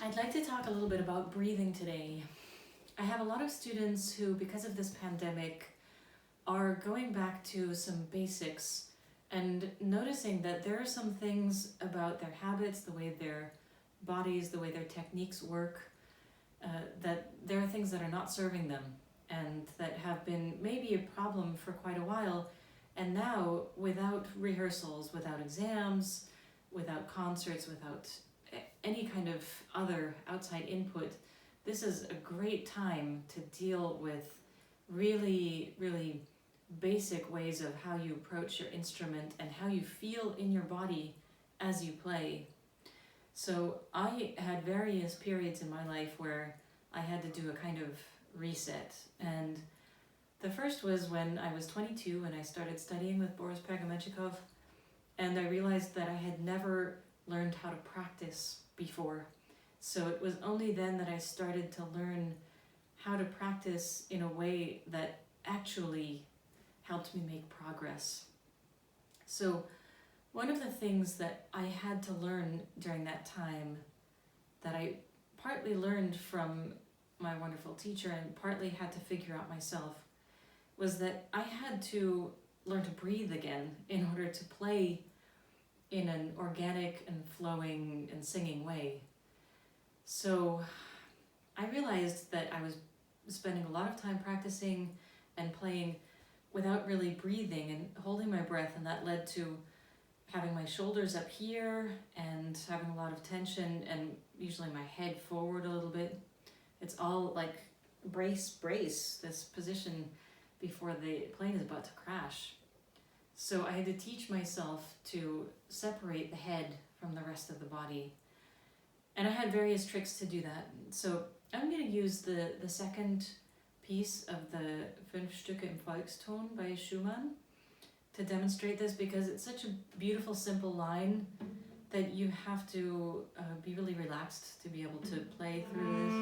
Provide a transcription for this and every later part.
I'd like to talk a little bit about breathing today. I have a lot of students who, because of this pandemic, are going back to some basics and noticing that there are some things about their habits, the way their bodies, the way their techniques work, that there are things that are not serving them and that have been maybe a problem for quite a while. And now, without rehearsals, without exams, without concerts, without any kind of other outside input, this is a great time to deal with really, really basic ways of how you approach your instrument and how you feel in your body as you play. So I had various periods in my life where I had to do a kind of reset. And the first was when I was 22 and I started studying with Boris Pergamenchikov, and I realized that I had never learned how to practice before. So it was only then that I started to learn how to practice in a way that actually helped me make progress. So one of the things that I had to learn during that time, that I partly learned from my wonderful teacher and partly had to figure out myself, was that I had to learn to breathe again in order to play in an organic and flowing and singing way. So I realized that I was spending a lot of time practicing and playing without really breathing and holding my breath, and that led to having my shoulders up here and having a lot of tension and usually my head forward a little bit. It's all like brace, this position before the plane is about to crash. So I had to teach myself to separate the head from the rest of the body. And I had various tricks to do that. So I'm going to use the second piece of the Fünf Stücke im Volkston by Schumann to demonstrate this, because it's such a beautiful, simple line that you have to be really relaxed to be able to play through this.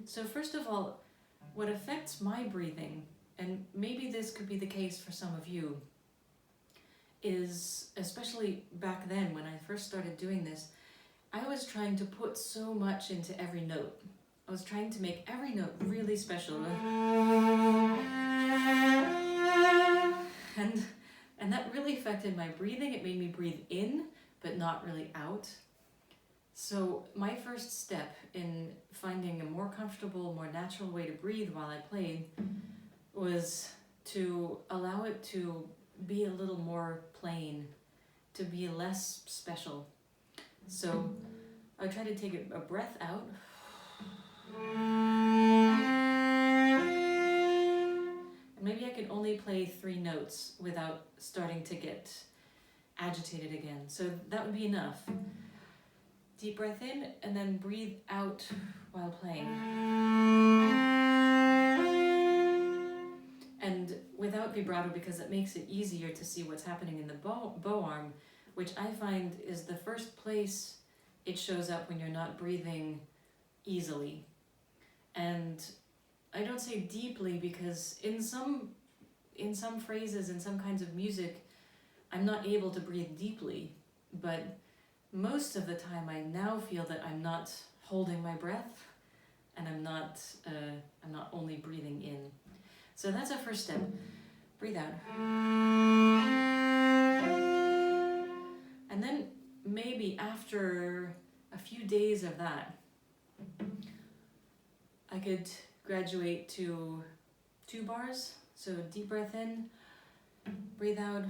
So first of all, what affects my breathing, and maybe this could be the case for some of you, is, especially back then when I first started doing this, I was trying to put so much into every note. I was trying to make every note really special. And that really affected my breathing. It made me breathe in, but not really out. So my first step in finding a more comfortable, more natural way to breathe while I played was to allow it to be a little more plain, to be less special. So I try to take a breath out, and maybe I can only play 3 notes without starting to get agitated again. So that would be enough. Deep breath in and then breathe out while playing. And without vibrato, because it makes it easier to see what's happening in the bow arm, which I find is the first place it shows up when you're not breathing easily. And I don't say deeply because in some phrases, in some kinds of music, I'm not able to breathe deeply, but most of the time I now feel that I'm not holding my breath and I'm not only breathing in. So that's our first step. Breathe out. And then maybe after a few days of that, I could graduate to 2 bars. So deep breath in, breathe out.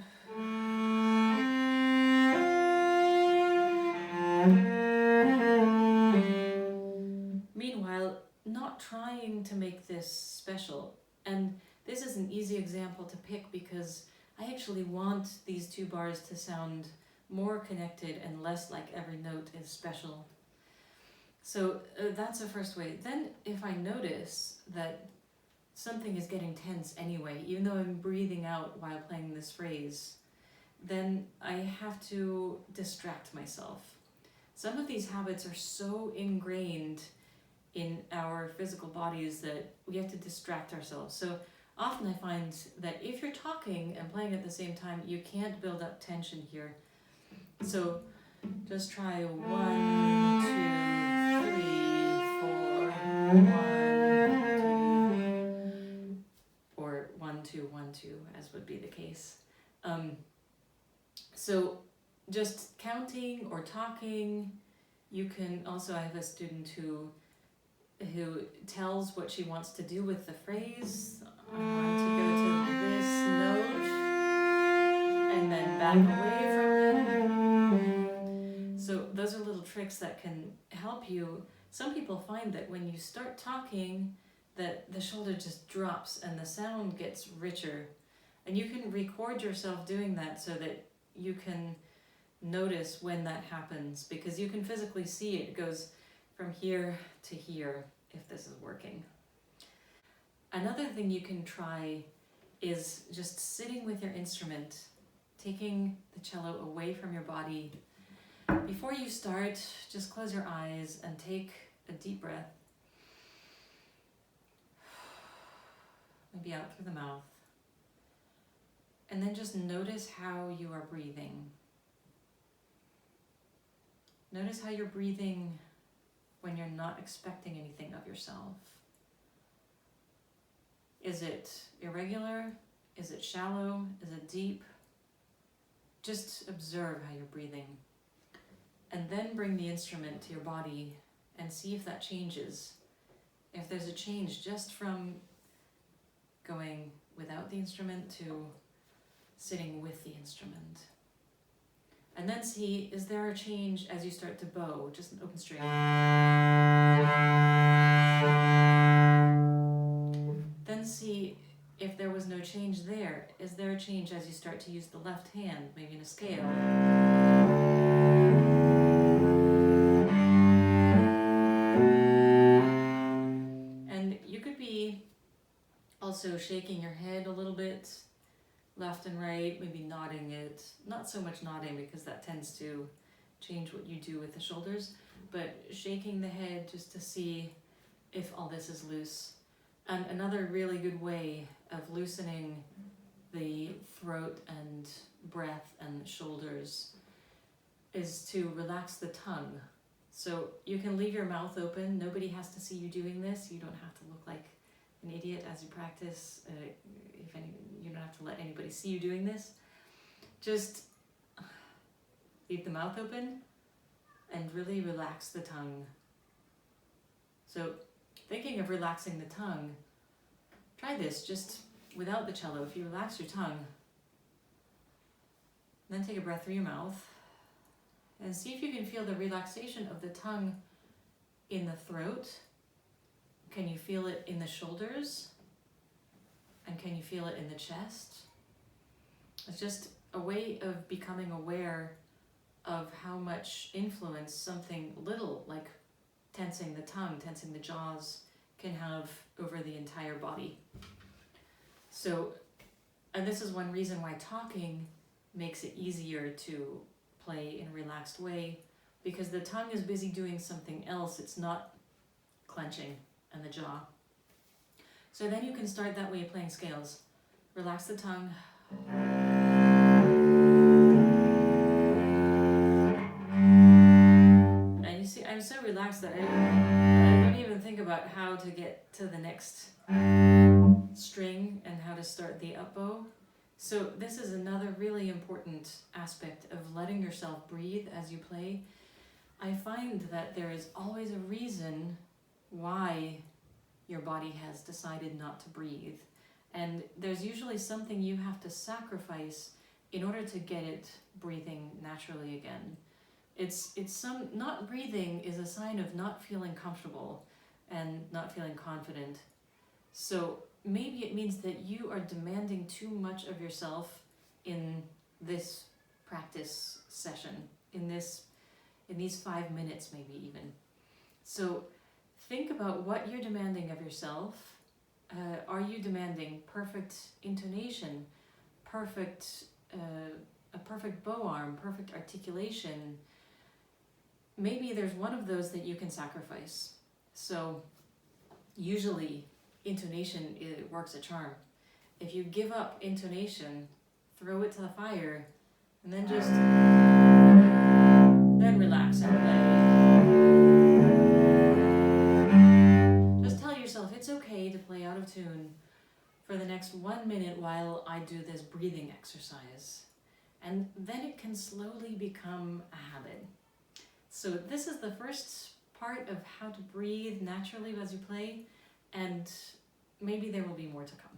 Meanwhile, not trying to make this special. And this is an easy example to pick because I actually want these 2 bars to sound more connected and less like every note is special. So that's the first way. Then if I notice that something is getting tense anyway, even though I'm breathing out while playing this phrase, then I have to distract myself. Some of these habits are so ingrained in our physical bodies that we have to distract ourselves. So Often I find that if you're talking and playing at the same time, you can't build up tension here. So just try 1, 2, 3, 4, 1, 2, or 1, 2, 1, 2, as would be the case. So just counting or talking. You can also, I have a student who tells what she wants to do with the phrase. I want to go to this note and then back away from it. So those are little tricks that can help you. Some people find that when you start talking, that the shoulder just drops and the sound gets richer. And you can record yourself doing that so that you can notice when that happens, because you can physically see it goes from here to here if this is working. Another thing you can try is just sitting with your instrument, taking the cello away from your body. Before you start, just close your eyes and take a deep breath. Maybe out through the mouth. And then just notice how you are breathing. Notice how you're breathing when you're not expecting anything of yourself. Is it irregular? Is it shallow? Is it deep? Just observe how you're breathing. And then bring the instrument to your body and see if that changes. If there's a change just from going without the instrument to sitting with the instrument. And then see, is there a change as you start to bow, just an open string? Then see if there was no change there. Is there a change as you start to use the left hand, maybe in a scale? And you could be also shaking your head a little bit, left and right, maybe nodding it. Not so much nodding because that tends to change what you do with the shoulders, but shaking the head just to see if all this is loose. And another really good way of loosening the throat and breath and shoulders is to relax the tongue. So you can leave your mouth open. Nobody has to see you doing this. You don't have to look like an idiot as you practice. You don't have to let anybody see you doing this. Just leave the mouth open and really relax the tongue. So thinking of relaxing the tongue, try this just without the cello. If you relax your tongue, then take a breath through your mouth and see if you can feel the relaxation of the tongue in the throat. Can you feel it in the shoulders? And can you feel it in the chest? It's just a way of becoming aware of how much influence something little like tensing the tongue, tensing the jaws can have over the entire body. So, and this is one reason why talking makes it easier to play in a relaxed way, because the tongue is busy doing something else. It's not clenching and the jaw. So then you can start that way playing scales. Relax the tongue. And you see, I'm so relaxed that I don't even think about how to get to the next string and how to start the up bow. So this is another really important aspect of letting yourself breathe as you play. I find that there is always a reason why your body has decided not to breathe. And there's usually something you have to sacrifice in order to get it breathing naturally again. Not breathing is a sign of not feeling comfortable and not feeling confident. So maybe it means that you are demanding too much of yourself in this practice session, in these 5 minutes maybe even. So think about what you're demanding of yourself. Are you demanding perfect intonation, a perfect bow arm, perfect articulation? Maybe there's one of those that you can sacrifice. So usually intonation, it works a charm. If you give up intonation, throw it to the fire, and then relax and play. Just tell yourself it's okay to play out of tune for the next 1 minute while I do this breathing exercise. And then it can slowly become a habit. So this is the first part of how to breathe naturally as you play, and maybe there will be more to come.